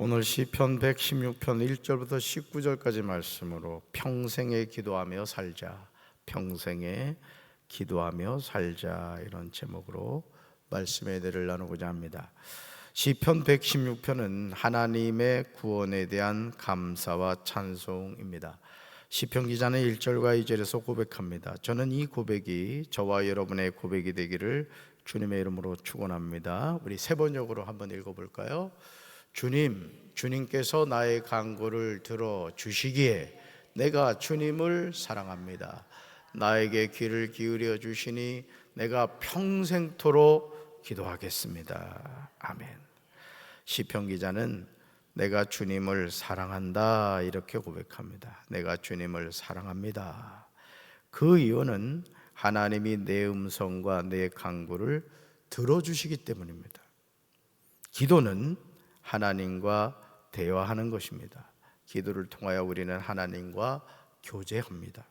오늘 시편 116편 1절부터 19절까지 말씀으로 평생에 기도하며 살자, 평생에 기도하며 살자, 이런 제목으로 말씀의 은혜를 나누고자 합니다. 시편 116편은 하나님의 구원에 대한 감사와 찬송입니다. 시편 기자는 1절과 2절에서 고백합니다. 저는 이 고백이 저와 여러분의 고백이 되기를 주님의 이름으로 축원합니다. 우리 세 번역으로 한번 읽어볼까요? 주님께서 나의 간구를 들어주시기에 내가 주님을 사랑합니다. 나에게 귀를 기울여 주시니 내가 평생토록 기도하겠습니다. 아멘. 시편 기자는 내가 주님을 사랑한다 이렇게 고백합니다. 내가 주님을 사랑합니다. 그 이유는 하나님이 내 음성과 내 간구를 들어주시기 때문입니다. 기도는 하나님과 대화하는 것입니다. 기도를 통하여 우리는 하나님과 교제합니다.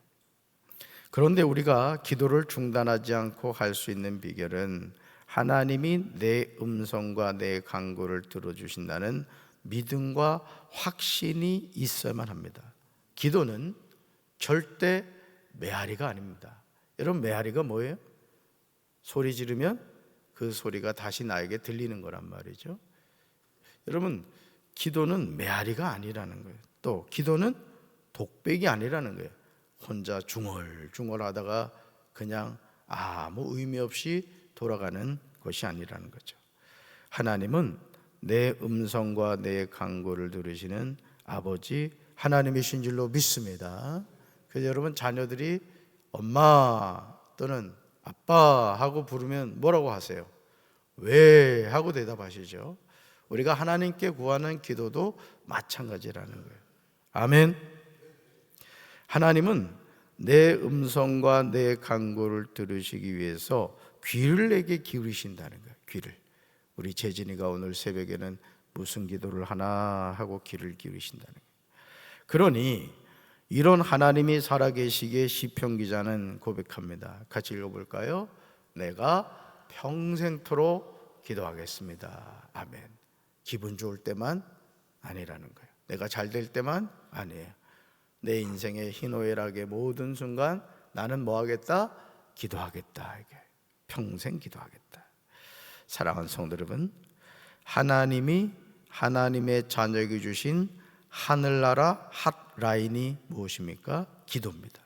그런데 우리가 기도를 중단하지 않고 할 수 있는 비결은 하나님이 내 음성과 내 간구를 들어주신다는 믿음과 확신이 있어야만 합니다. 기도는 절대 메아리가 아닙니다. 여러분, 메아리가 뭐예요? 소리 지르면 그 소리가 다시 나에게 들리는 거란 말이죠. 여러분, 기도는 메아리가 아니라는 거예요. 또 기도는 독백이 아니라는 거예요. 혼자 중얼중얼 하다가 그냥 아무 의미 없이 돌아가는 것이 아니라는 거죠. 하나님은 내 음성과 내 간구를 들으시는 아버지 하나님이신 줄로 믿습니다. 그래서 여러분, 자녀들이 엄마 또는 아빠 하고 부르면 뭐라고 하세요? 왜? 하고 대답하시죠. 우리가 하나님께 구하는 기도도 마찬가지라는 거예요. 아멘. 하나님은 내 음성과 내 간구를 들으시기 위해서 귀를 내게 기울이신다는 거예요. 귀를. 우리 재진이가 오늘 새벽에는 무슨 기도를 하나 하고 귀를 기울이신다는 거예요. 그러니 이런 하나님이 살아계시기에 시편 기자는 고백합니다. 같이 읽어볼까요? 내가 평생토록 기도하겠습니다. 아멘. 기분 좋을 때만 아니라는 거예요. 내가 잘 될 때만 아니에요. 내 인생의 희노애락의 모든 순간 나는 뭐 하겠다? 기도하겠다. 이게 평생 기도하겠다. 사랑하는 성도 여러분, 하나님이 하나님의 자녀에게 주신 하늘나라 핫라인이 무엇입니까? 기도입니다.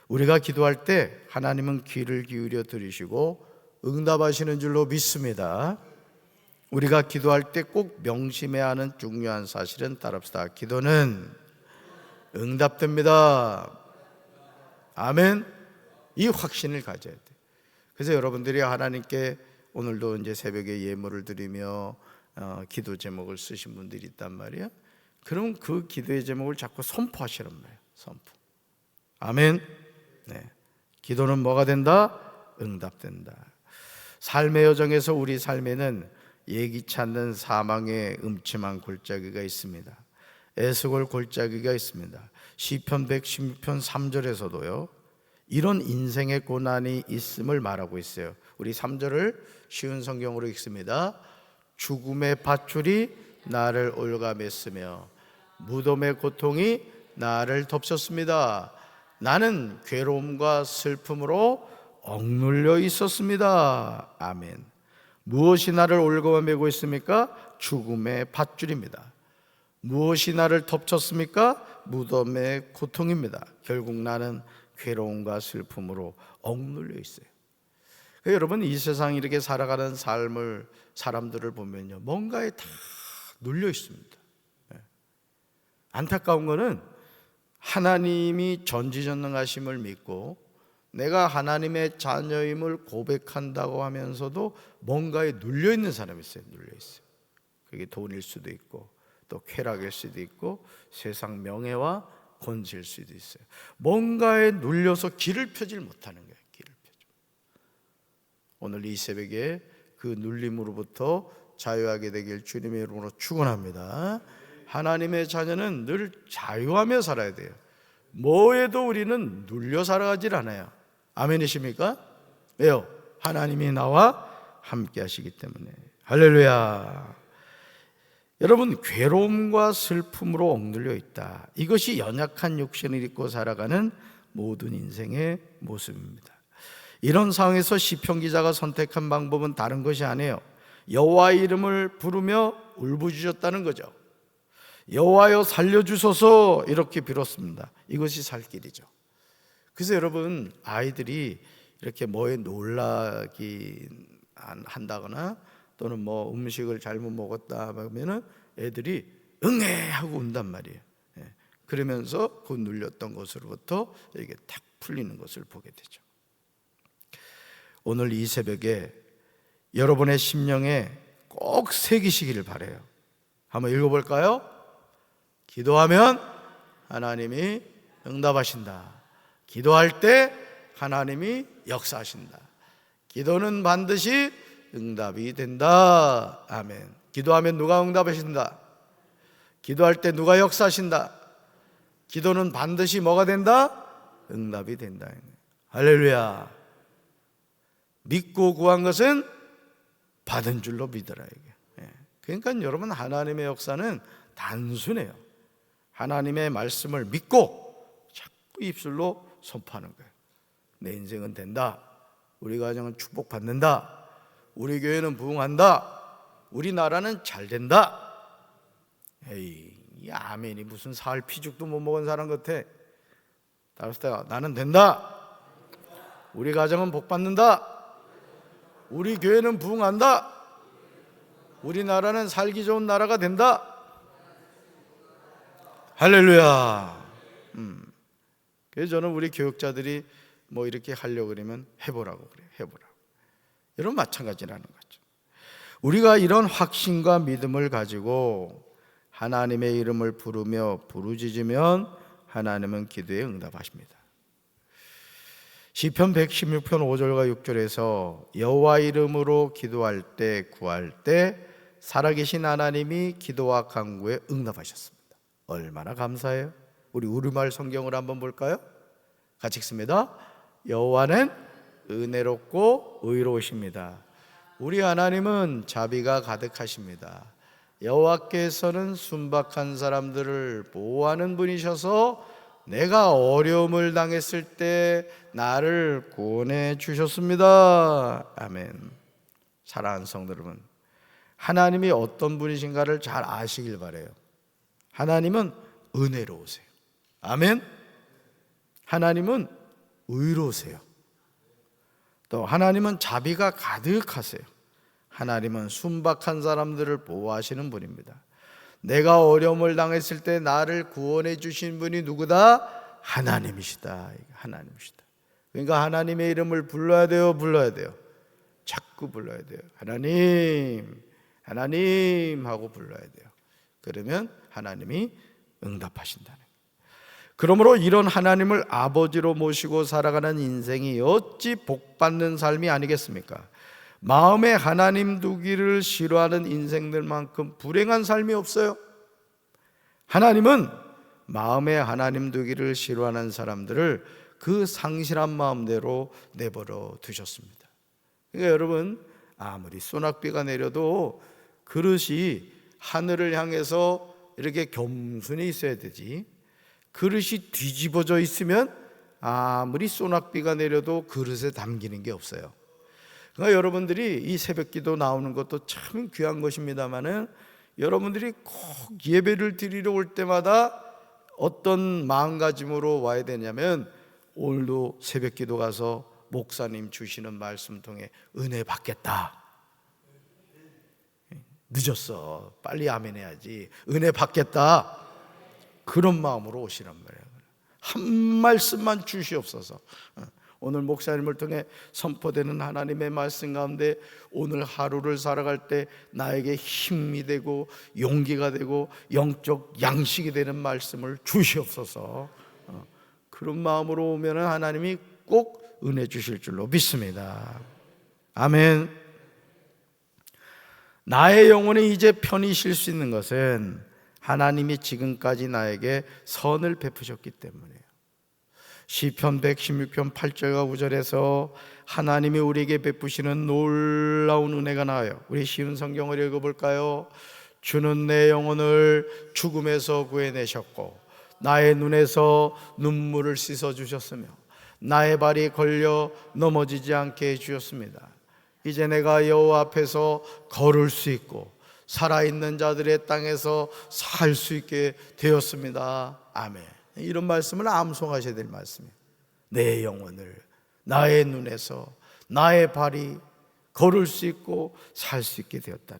우리가 기도할 때 하나님은 귀를 기울여 들으시고 응답하시는 줄로 믿습니다. 우리가 기도할 때 꼭 명심해야 하는 중요한 사실은 따릅시다. 기도는 응답됩니다. 아멘. 이 확신을 가져야 돼. 그래서 여러분들이 하나님께 오늘도 이제 새벽에 예물을 드리며 기도 제목을 쓰신 분들이 있단 말이에요. 그럼 그 기도의 제목을 자꾸 선포하시란 말이에요. 선포. 아멘. 네. 기도는 뭐가 된다? 응답된다. 삶의 여정에서 우리 삶에는 예기치 않는 사망의 음침한 골짜기가 있습니다. 애수골 골짜기가 있습니다. 시편 116편 3절에서도요 이런 인생의 고난이 있음을 말하고 있어요. 우리 3절을 쉬운 성경으로 읽습니다. 죽음의 밧줄이 나를 올가맸으며 무덤의 고통이 나를 덮쳤습니다. 나는 괴로움과 슬픔으로 억눌려 있었습니다. 아멘. 무엇이 나를 올가매고 있습니까? 죽음의 밧줄입니다. 무엇이 나를 덮쳤습니까? 무덤의 고통입니다. 결국 나는 괴로움과 슬픔으로 억눌려 있어요. 여러분, 이 세상 이렇게 살아가는 삶을 사람들을 보면요 뭔가에 다 눌려 있습니다. 안타까운 거는 하나님이 전지전능하심을 믿고 내가 하나님의 자녀임을 고백한다고 하면서도 뭔가에 눌려있는 사람이 있어요. 눌려있어요. 그게 돈일 수도 있고 또 쾌락일 수도 있고 세상 명예와 권세일 수도 있어요. 뭔가에 눌려서 길을 펴질 못하는 거예요. 길을 펴지. 오늘 이 새벽에 그 눌림으로부터 자유하게 되길 주님의 이름으로 축원합니다. 하나님의 자녀는 늘 자유하며 살아야 돼요. 뭐에도 우리는 눌려 살아가질 않아요. 아멘이십니까? 왜요? 하나님이 나와 함께 하시기 때문에. 할렐루야. 여러분, 괴로움과 슬픔으로 억눌려 있다. 이것이 연약한 육신을 입고 살아가는 모든 인생의 모습입니다. 이런 상황에서 시편 기자가 선택한 방법은 다른 것이 아니에요. 여호와의 이름을 부르며 울부짖었다는 거죠. 여호와여 살려주소서 이렇게 빌었습니다. 이것이 살 길이죠. 그래서 여러분, 아이들이 이렇게 뭐에 놀라기 한다거나 또는 뭐 음식을 잘못 먹었다 하면은 애들이 응애 하고 운단 말이에요. 그러면서 그 눌렸던 것으로부터 이게 탁 풀리는 것을 보게 되죠. 오늘 이 새벽에 여러분의 심령에 꼭 새기시기를 바라요. 한번 읽어볼까요? 기도하면 하나님이 응답하신다. 기도할 때 하나님이 역사하신다. 기도는 반드시 응답이 된다. 아멘. 기도하면 누가 응답하신다? 기도할 때 누가 역사하신다? 기도는 반드시 뭐가 된다? 응답이 된다. 할렐루야. 믿고 구한 것은 받은 줄로 믿으라. 이게. 그러니까 여러분, 하나님의 역사는 단순해요. 하나님의 말씀을 믿고 자꾸 입술로 선포하는 거예요. 내 인생은 된다. 우리 가정은 축복받는다. 우리 교회는 부흥한다. 우리 나라는 잘 된다. 에이, 이 아멘이 무슨 사흘 피죽도 못 먹은 사람 같아. 다른 때가 나는 된다. 우리 가정은 복받는다. 우리 교회는 부흥한다. 우리 나라는 살기 좋은 나라가 된다. 할렐루야. 그래서 저는 우리 교육자들이 뭐 이렇게 하려고 그러면 해보라고 그래요. 해보라고. 여러분, 마찬가지라는 거죠. 우리가 이런 확신과 믿음을 가지고 하나님의 이름을 부르며 부르짖으면 하나님은 기도에 응답하십니다. 시편 116편 5절과 6절에서 여호와 이름으로 기도할 때 구할 때 살아계신 하나님이 기도와 간구에 응답하셨습니다. 얼마나 감사해요. 우리 우리말 성경을 한번 볼까요? 같이 읽습니다. 여호와는 은혜롭고 의로우십니다. 우리 하나님은 자비가 가득하십니다. 여호와께서는 순박한 사람들을 보호하는 분이셔서 내가 어려움을 당했을 때 나를 구원해 주셨습니다. 아멘. 사랑하는 성도 여러분, 하나님이 어떤 분이신가를 잘 아시길 바라요. 하나님은 은혜로우세요. 아멘. 하나님은 의로우세요. 또 하나님은 자비가 가득하세요. 하나님은 순박한 사람들을 보호하시는 분입니다. 내가 어려움을 당했을 때 나를 구원해 주신 분이 누구다? 하나님이시다. 하나님이시다. 그러니까 하나님의 이름을 불러야 돼요, 불러야 돼요. 자꾸 불러야 돼요. 하나님, 하나님 하고 불러야 돼요. 그러면 하나님이 응답하신다는 거예요. 그러므로 이런 하나님을 아버지로 모시고 살아가는 인생이 어찌 복받는 삶이 아니겠습니까? 마음에 하나님 두기를 싫어하는 인생들만큼 불행한 삶이 없어요. 하나님은 마음에 하나님 두기를 싫어하는 사람들을 그 상실한 마음대로 내버려 두셨습니다. 그러니까 여러분, 아무리 소낙비가 내려도 그릇이 하늘을 향해서 이렇게 겸손히 있어야 되지, 그릇이 뒤집어져 있으면 아무리 소낙비가 내려도 그릇에 담기는 게 없어요. 그러니까 여러분들이 이 새벽기도 나오는 것도 참 귀한 것입니다만은 여러분들이 꼭 예배를 드리러 올 때마다 어떤 마음가짐으로 와야 되냐면, 오늘도 새벽기도 가서 목사님 주시는 말씀 통해 은혜 받겠다. 늦었어, 빨리 아멘 해야지. 은혜 받겠다. 그런 마음으로 오시란 말이에요. 한 말씀만 주시옵소서. 오늘 목사님을 통해 선포되는 하나님의 말씀 가운데 오늘 하루를 살아갈 때 나에게 힘이 되고 용기가 되고 영적 양식이 되는 말씀을 주시옵소서. 그런 마음으로 오면 하나님이 꼭 은혜 주실 줄로 믿습니다. 아멘. 나의 영혼이 이제 편히 쉴 수 있는 것은 하나님이 지금까지 나에게 선을 베푸셨기 때문이에요. 시편 116편 8절과 9절에서 하나님이 우리에게 베푸시는 놀라운 은혜가 나와요. 우리 쉬운 성경을 읽어볼까요? 주는 내 영혼을 죽음에서 구해내셨고 나의 눈에서 눈물을 씻어주셨으며 나의 발이 걸려 넘어지지 않게 해주셨습니다. 이제 내가 여호와 앞에서 걸을 수 있고 살아있는 자들의 땅에서 살 수 있게 되었습니다. 아멘. 이런 말씀을 암송하셔야 될 말씀이에요. 내 영혼을 나의 눈에서 나의 발이 걸을 수 있고 살 수 있게 되었다.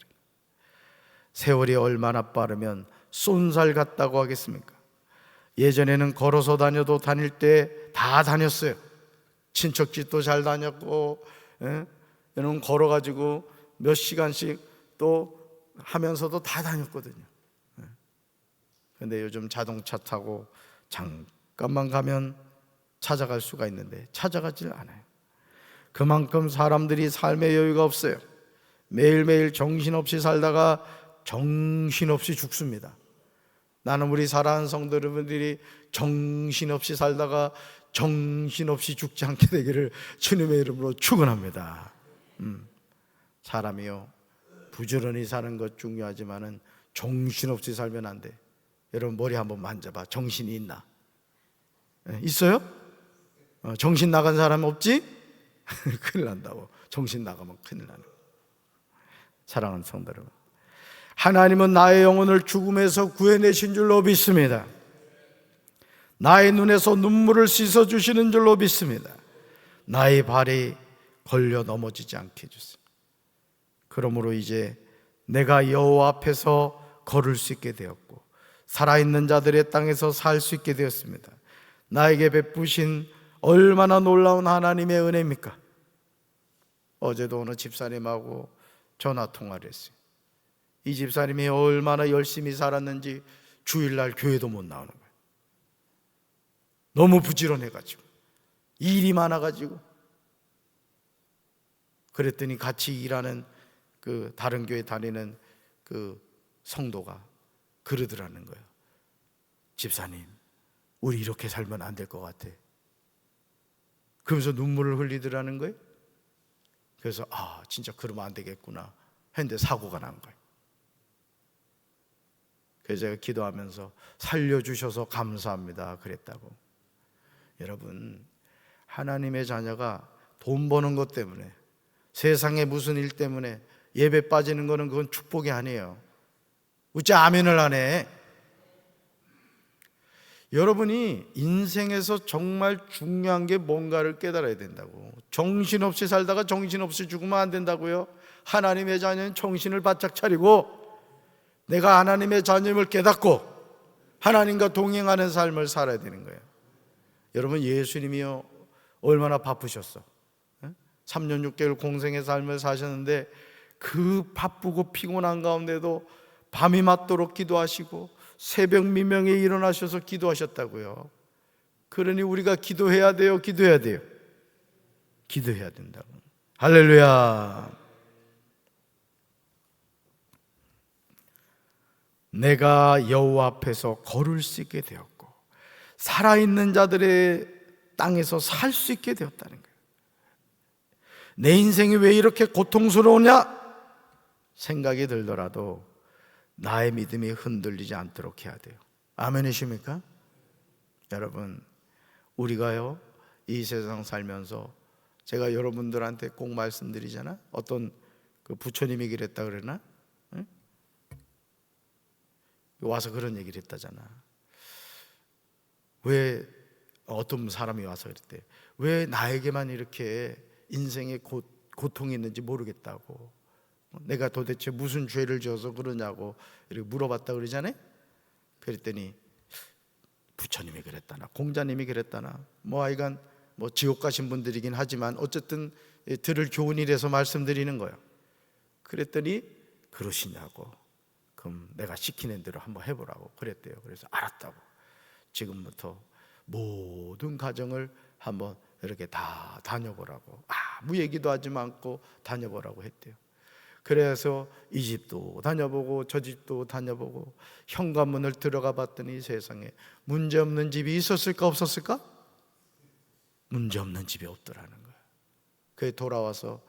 세월이 얼마나 빠르면 쏜살 같다고 하겠습니까? 예전에는 걸어서 다녀도 다닐 때 다 다녔어요. 친척 집도 잘 다녔고, 여러분 걸어가지고 몇 시간씩 또 하면서도 다 다녔거든요. 근데 요즘 자동차 타고 잠깐만 가면 찾아갈 수가 있는데 찾아가질 않아요. 그만큼 사람들이 삶의 여유가 없어요. 매일매일 정신없이 살다가 정신없이 죽습니다. 나는 우리 사랑하는 성도 여러분들이 정신없이 살다가 정신없이 죽지 않게 되기를 주님의 이름으로 축원합니다. 사람이요, 부지런히 사는 것 중요하지만은 정신없이 살면 안 돼. 여러분 머리 한번 만져봐. 정신이 있나? 있어요? 정신 나간 사람 없지? 큰일 난다고. 정신 나가면 큰일 나는. 사랑하는 성도 여러분, 하나님은 나의 영혼을 죽음에서 구해내신 줄로 믿습니다. 나의 눈에서 눈물을 씻어주시는 줄로 믿습니다. 나의 발이 걸려 넘어지지 않게 해주세요. 그러므로 이제 내가 여호와 앞에서 걸을 수 있게 되었고 살아있는 자들의 땅에서 살 수 있게 되었습니다. 나에게 베푸신 얼마나 놀라운 하나님의 은혜입니까? 어제도 어느 집사님하고 전화통화를 했어요. 이 집사님이 얼마나 열심히 살았는지 주일날 교회도 못 나오는 거예요. 너무 부지런해가지고 일이 많아가지고. 그랬더니 같이 일하는 그 다른 교회 다니는 그 성도가 그러더라는 거예요. 집사님, 우리 이렇게 살면 안 될 것 같아. 그러면서 눈물을 흘리더라는 거예요. 그래서 진짜 그러면 안 되겠구나 했는데 사고가 난 거예요. 그래서 제가 기도하면서 살려주셔서 감사합니다 그랬다고. 여러분, 하나님의 자녀가 돈 버는 것 때문에, 세상에 무슨 일 때문에 예배 빠지는 거는 그건 축복이 아니에요. 어째 아멘을 안 해? 여러분이 인생에서 정말 중요한 게 뭔가를 깨달아야 된다고. 정신없이 살다가 정신없이 죽으면 안 된다고요. 하나님의 자녀는 정신을 바짝 차리고 내가 하나님의 자녀임을 깨닫고 하나님과 동행하는 삶을 살아야 되는 거예요. 여러분, 예수님이요 얼마나 바쁘셨어. 3년 6개월 공생의 삶을 사셨는데 그 바쁘고 피곤한 가운데도 밤이 맞도록 기도하시고 새벽 미명에 일어나셔서 기도하셨다고요. 그러니 우리가 기도해야 돼요? 기도해야 돼요? 기도해야 된다고. 할렐루야. 내가 여호와 앞에서 걸을 수 있게 되었고 살아있는 자들의 땅에서 살 수 있게 되었다는 거예요. 내 인생이 왜 이렇게 고통스러우냐 생각이 들더라도 나의 믿음이 흔들리지 않도록 해야 돼요. 아멘이십니까? 여러분, 우리가요 이 세상 살면서 제가 여러분들한테 꼭 말씀드리잖아. 어떤 그 부처님이 그랬다 그러나? 응? 와서 그런 얘기를 했다잖아. 왜 어떤 사람이 와서 그랬대. 왜 나에게만 이렇게 인생에 고통이 있는지 모르겠다고. 내가 도대체 무슨 죄를 지어서 그러냐고 이렇게 물어봤다 그러잖아요. 그랬더니 부처님이 그랬다나 공자님이 그랬다나 하여간 지옥 가신 분들이긴 하지만 어쨌든 들을 교훈이라서 말씀드리는 거예요. 그랬더니 그러시냐고. 그럼 내가 시키는 대로 한번 해보라고 그랬대요. 그래서 알았다고. 지금부터 모든 가정을 한번 이렇게 다 다녀보라고, 아무 얘기도 하지 않고 다녀보라고 했대요. 그래서 이 집도 다녀보고 저 집도 다녀보고 현관문을 들어가 봤더니 세상에 문제없는 집이 있었을까 없었을까? 문제없는 집이 없더라는 거예요. 그래 돌아와서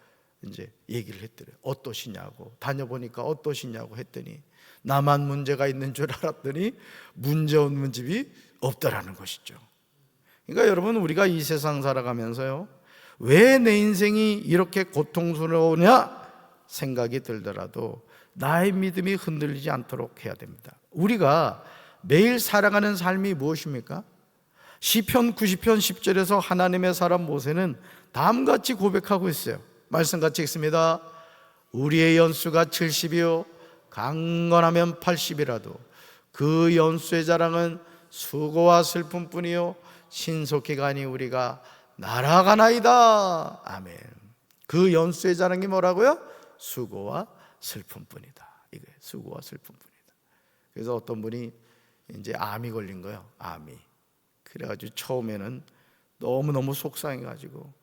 이제 얘기를 했더래요. 어떠시냐고, 다녀보니까 어떠시냐고 했더니 나만 문제가 있는 줄 알았더니 문제 없는 집이 없더라는 것이죠. 그러니까 여러분, 우리가 이 세상 살아가면서요, 왜 내 인생이 이렇게 고통스러우냐 생각이 들더라도 나의 믿음이 흔들리지 않도록 해야 됩니다. 우리가 매일 살아가는 삶이 무엇입니까? 시편 90편 10절에서 하나님의 사람 모세는 다음같이 고백하고 있어요. 말씀 같이 읽습니다. 우리의 연수가 70이요 강건하면 80이라도 그 연수의 자랑은 수고와 슬픔뿐이요 신속히가 아니 우리가 날아가나이다. 아멘. 그 연수의 자랑이 뭐라고요? 수고와 슬픔뿐이다. 이게 수고와 슬픔뿐이다. 그래서 어떤 분이 이제 암이 걸린 거예요. 암이. 그래가지고 처음에는 너무너무 속상해가지고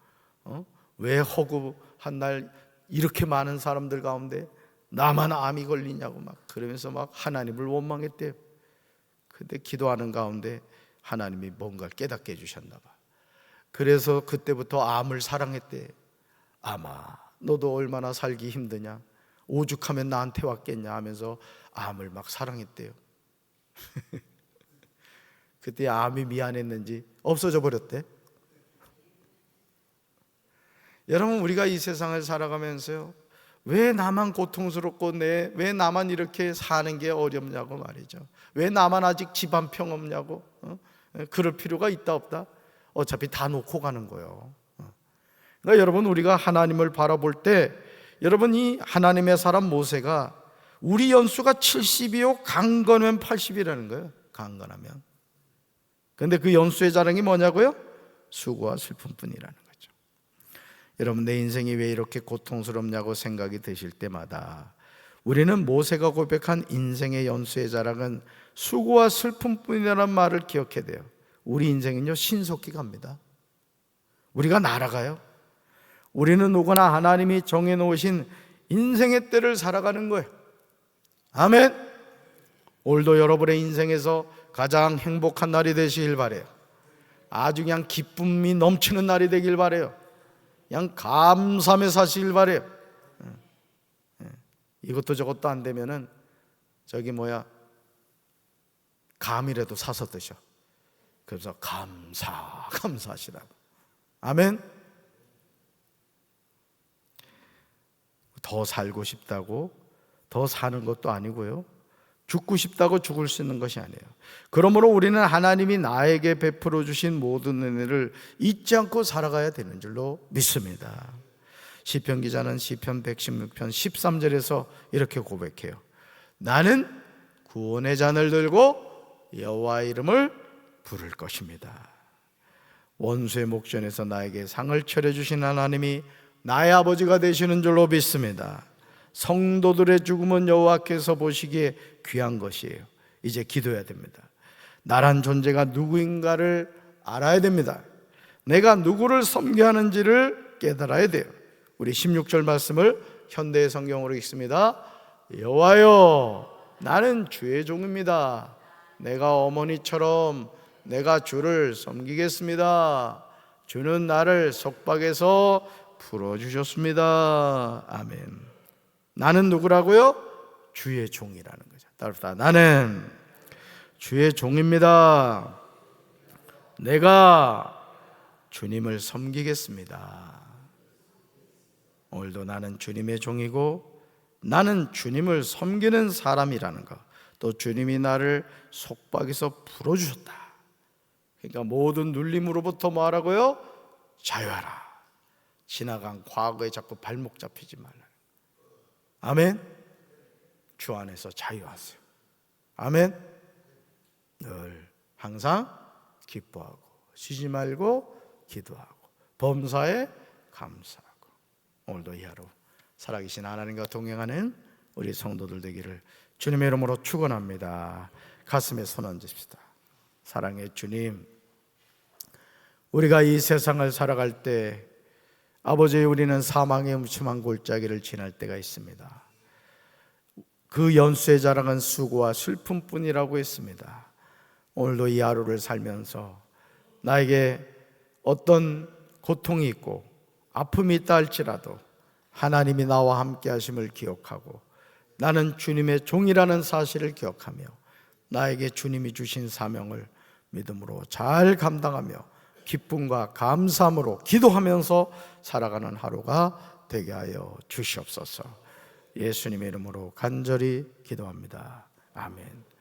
왜 허구한 날 이렇게 많은 사람들 가운데 나만 암이 걸리냐고 막 그러면서 막 하나님을 원망했대요. 근데 기도하는 가운데 하나님이 뭔가를 깨닫게 해주셨나 봐. 그래서 그때부터 암을 사랑했대. 암아, 너도 얼마나 살기 힘드냐, 오죽하면 나한테 왔겠냐 하면서 암을 막 사랑했대요. 그때 암이 미안했는지 없어져 버렸대. 여러분, 우리가 이 세상을 살아가면서요, 왜 나만 고통스럽고 왜 나만 이렇게 사는 게 어렵냐고 말이죠. 왜 나만 아직 집안 평 없냐고. 그럴 필요가 있다 없다? 어차피 다 놓고 가는 거예요. 그러니까 여러분, 우리가 하나님을 바라볼 때, 여러분, 이 하나님의 사람 모세가 우리 연수가 70이요 강건하면 80이라는 거예요. 강건하면. 근데 그 연수의 자랑이 뭐냐고요? 수고와 슬픔뿐이라는 거죠. 여러분, 내 인생이 왜 이렇게 고통스럽냐고 생각이 드실 때마다 우리는 모세가 고백한 인생의 연수의 자랑은 수고와 슬픔뿐이라는 말을 기억해야 돼요. 우리 인생은요, 신속히 갑니다. 우리가 날아가요. 우리는 누구나 하나님이 정해놓으신 인생의 때를 살아가는 거예요. 아멘. 오늘도 여러분의 인생에서 가장 행복한 날이 되시길 바래요. 아주 그냥 기쁨이 넘치는 날이 되길 바래요. 그냥 감사하며 사시길 바래요. 이것도 저것도 안 되면은 감이라도 사서 드셔. 그래서 감사하시라고. 아멘. 더 살고 싶다고 더 사는 것도 아니고요, 죽고 싶다고 죽을 수 있는 것이 아니에요. 그러므로 우리는 하나님이 나에게 베풀어 주신 모든 은혜를 잊지 않고 살아가야 되는 줄로 믿습니다. 시편 기자는 시편 116편 13절에서 이렇게 고백해요. 나는 구원의 잔을 들고 여호와의 이름을 부를 것입니다. 원수의 목전에서 나에게 상을 차려주신 하나님이 나의 아버지가 되시는 줄로 믿습니다. 성도들의 죽음은 여호와께서 보시기에 귀한 것이에요. 이제 기도해야 됩니다. 나란 존재가 누구인가를 알아야 됩니다. 내가 누구를 섬겨야 하는지를 깨달아야 돼요. 우리 16절 말씀을 현대 성경으로 읽습니다. 여호와여, 나는 주의 종입니다. 내가 어머니처럼 내가 주를 섬기겠습니다. 주는 나를 속박에서 풀어주셨습니다. 아멘. 나는 누구라고요? 주의 종이라는 거죠. 따라합시다. 나는 주의 종입니다. 내가 주님을 섬기겠습니다. 오늘도 나는 주님의 종이고 나는 주님을 섬기는 사람이라는 것, 또 주님이 나를 속박에서 풀어주셨다. 그러니까 모든 눌림으로부터 뭐하라고요? 자유하라. 지나간 과거에 자꾸 발목 잡히지 말라. 아멘. 주 안에서 자유하세요. 아멘. 늘 항상 기뻐하고 쉬지 말고 기도하고 범사에 감사하고. 오늘도 이 하루 살아계신 하나님과 동행하는 우리 성도들 되기를 주님의 이름으로 축원합니다. 가슴에 손 얹으십시다. 사랑의 주님, 우리가 이 세상을 살아갈 때 아버지, 우리는 사망의 음침한 골짜기를 지날 때가 있습니다. 그 연수의 자랑은 수고와 슬픔뿐이라고 했습니다. 오늘도 이 하루를 살면서 나에게 어떤 고통이 있고 아픔이 있다 할지라도 하나님이 나와 함께 하심을 기억하고 나는 주님의 종이라는 사실을 기억하며 나에게 주님이 주신 사명을 믿음으로 잘 감당하며 기쁨과 감사함으로 기도하면서 살아가는 하루가 되게 하여 주시옵소서. 예수님의 이름으로 간절히 기도합니다. 아멘.